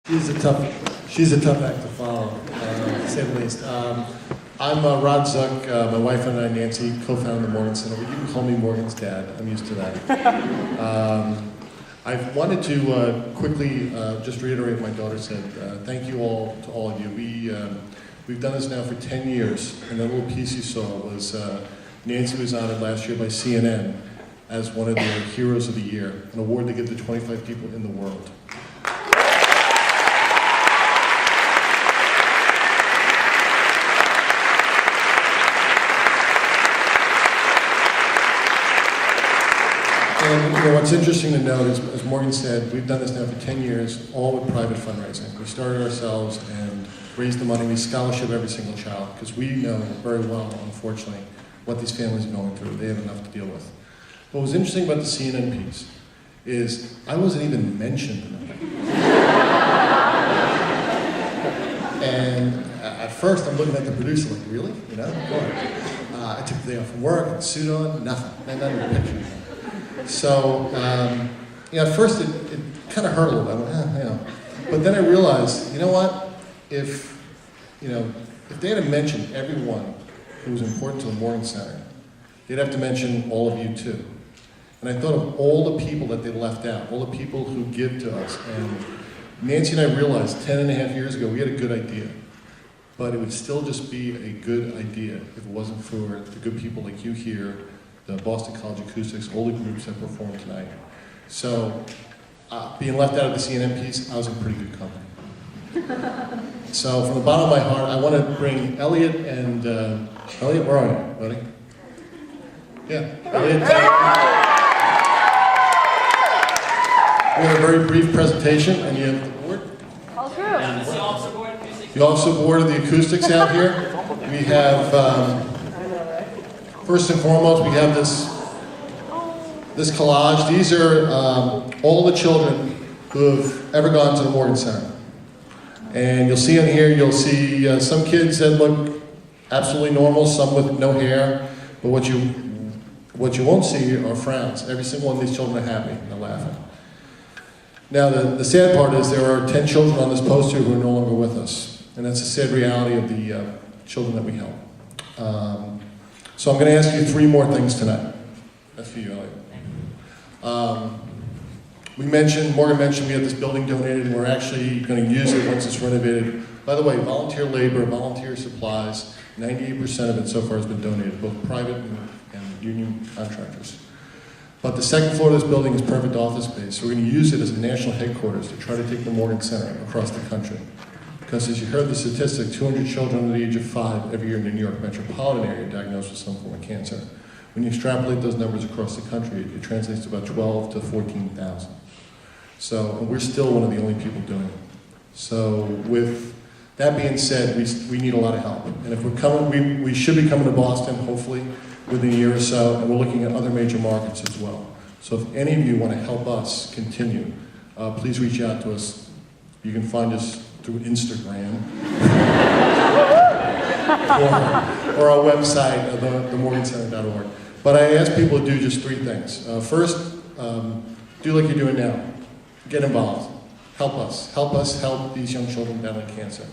She's a tough act to follow, to say the least. I'm Rod Zuch. My wife and I, Nancy, co-founded the Morgan Center. You can call me Morgan's dad. I'm used to that. I wanted to quickly just reiterate what my daughter said. Thank you all to all of you. We've done this now for 10 years, and that little piece you saw was Nancy was honored last year by CNN as one of their Heroes of the Year, an award they give to 25 people in the world. And what's interesting to note is, as Morgan said, we've done this now for 10 years, all with private fundraising. We started ourselves and raised the money. We scholarship every single child, because we know very well, unfortunately, what these families are going through. They have enough to deal with. What was interesting about the CNN piece is I wasn't even mentioned in it. And at first, I'm looking at the producer like, really? You know? I took the day off from work, had a suit on, nothing. And not even a picture. So, at first it kind of hurt a little bit. But then I realized, you know what? If they had to mention everyone who was important to the Morgan Center, they'd have to mention all of you too. And I thought of all the people that they left out, all the people who give to us. And Nancy and I realized 10.5 years ago we had a good idea, but it would still just be a good idea if it wasn't for the good people like you here, the Boston College Acoustics, all the groups that performed tonight. So, being left out of the CNN piece, I was in pretty good company. So, from the bottom of my heart, I want to bring Elliot and, Elliot, where are you, buddy? Yeah, Elliot. We have a very brief presentation, and you have the board. All true. Yeah, the Officer Board of the Acoustics out here. We have, first and foremost, we have this collage. These are all the children who have ever gone to the Morgan Center. And you'll see on here, you'll see some kids that look absolutely normal, some with no hair. But what you won't see are frowns. Every single one of these children are happy and they're laughing. Now, the sad part is there are 10 children on this poster who are no longer with us. And that's the sad reality of the children that we help. So I'm going to ask you 3 more things tonight. That's for you, Elliot. Morgan mentioned we have this building donated, and we're actually going to use it once it's renovated. By the way, volunteer labor, volunteer supplies, 98% of it so far has been donated, both private and union contractors. But the second floor of this building is perfect office space, so we're going to use it as a national headquarters to try to take the Morgan Center across the country. Because as you heard the statistic, 200 children under the age of 5 every year in the New York metropolitan area diagnosed with some form of cancer. When you extrapolate those numbers across the country, it translates to about 12 to 14,000. So we're still one of the only people doing it. So with that being said, we need a lot of help. And if we're coming, we should be coming to Boston, hopefully, within a year or so, and we're looking at other major markets as well. So if any of you want to help us continue, please reach out to us. You can find us through Instagram or our website, themorgancenter.org. But I ask people to do just 3 things. First, do like you're doing now. Get involved. Help us. Help us help these young children battling cancer.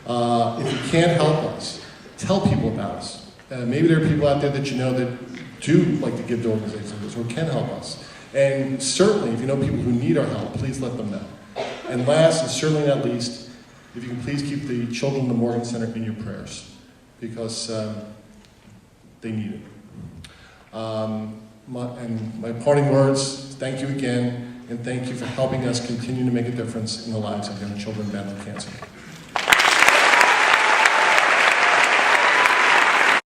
If you can't help us, tell people about us. Maybe there are people out there that you know that do like to give to organizations or can help us. And certainly, if you know people who need our help, please let them know. And last, and certainly not least, if you can please keep the children of the Morgan Center in your prayers, because they need it. My parting words, thank you again, and thank you for helping us continue to make a difference in the lives of young children battling cancer.